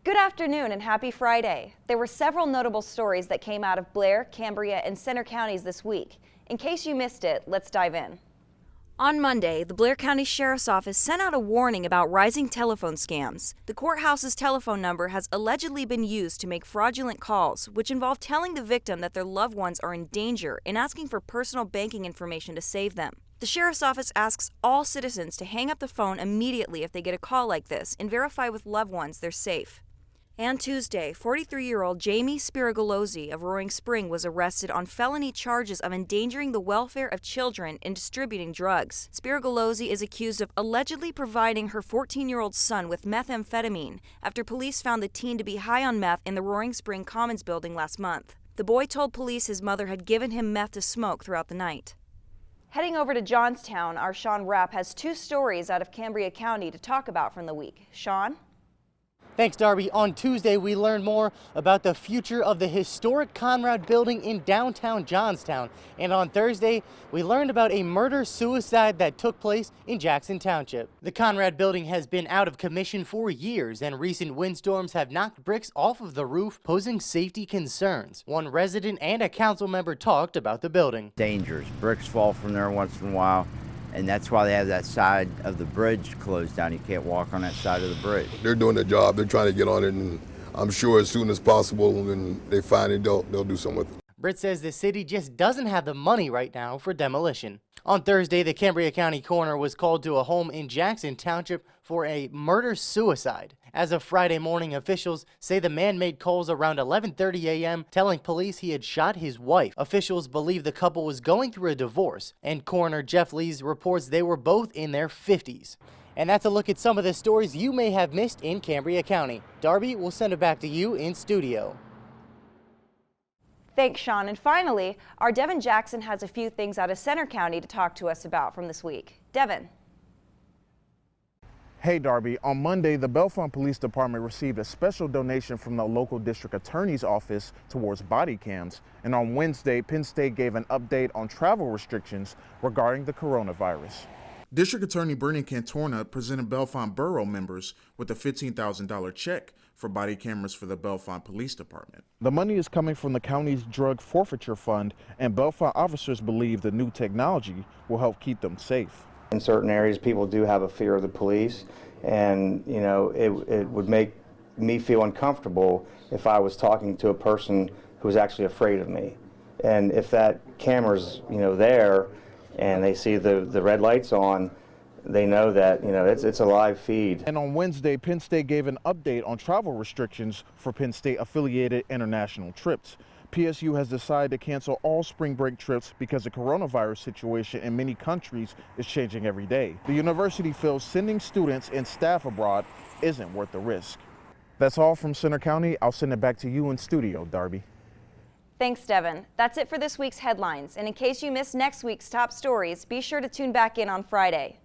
Good afternoon and happy Friday. There were several notable stories that came out of Blair, Cambria, and Center counties this week. In case you missed it, let's dive in. On Monday, the Blair County Sheriff's Office sent out a warning about rising telephone scams. The courthouse's telephone number has allegedly been used to make fraudulent calls, which involve telling the victim that their loved ones are in danger and asking for personal banking information to save them. The Sheriff's Office asks all citizens to hang up the phone immediately if they get a call like this and verify with loved ones they're safe. And Tuesday, 43-year-old Jamie Spirigolozzi of Roaring Spring was arrested on felony charges of endangering the welfare of children and distributing drugs. Spirigolozzi is accused of allegedly providing her 14-year-old son with methamphetamine after police found the teen to be high on meth in the Roaring Spring Commons building last month. The boy told police his mother had given him meth to smoke throughout the night. Heading over to Johnstown, our Sean Rapp has two stories out of Cambria County to talk about from the week. Sean? Thanks, Darby. On Tuesday, we learned more about the future of the historic Conrad building in downtown Johnstown. And on Thursday, we learned about a murder-suicide that took place in Jackson Township. The Conrad building has been out of commission for years, and recent windstorms have knocked bricks off of the roof, posing safety concerns. One resident and a council member talked about the building. Dangerous. Bricks fall from there once in a while. And that's why they have that side of the bridge closed down. You can't walk on that side of the bridge. They're doing their job. They're trying to get on it, and I'm sure as soon as possible when they find it, they'll do something with it. Britt says the city just doesn't have the money right now for demolition. On Thursday, the Cambria County coroner was called to a home in Jackson Township for a murder-suicide. As of Friday morning, officials say the man made calls around 11:30 a.m. telling police he had shot his wife. Officials believe the couple was going through a divorce, and coroner Jeff Lees reports they were both in their 50s. And that's a look at some of the stories you may have missed in Cambria County. Darby, we'll send it back to you in studio. Thanks, Sean. And finally, our Devin Jackson has a few things out of Center County to talk to us about from this week. Devin. Hey Darby, on Monday, the Bellefonte Police Department received a special donation from the local district attorney's office towards body cams. And on Wednesday, Penn State gave an update on travel restrictions regarding the coronavirus. District Attorney Bernie Cantorna presented Bellefonte Borough members with a $15,000 check for body cameras for the Bellefonte Police Department. The money is coming from the county's drug forfeiture fund, and Bellefonte officers believe the new technology will help keep them safe. In certain areas, people do have a fear of the police, and it would make me feel uncomfortable if I was talking to a person who was actually afraid of me. And if that camera's there, and they see the red lights on, they know that it's a live feed. And on Wednesday, Penn State gave an update on travel restrictions for Penn State affiliated international trips. PSU has decided to cancel all spring break trips because the coronavirus situation in many countries is changing every day. The university feels sending students and staff abroad isn't worth the risk. That's all from Center County. I'll send it back to you in studio, Darby. Thanks, Devin. That's it for this week's headlines. And in case you missed next week's top stories, be sure to tune back in on Friday.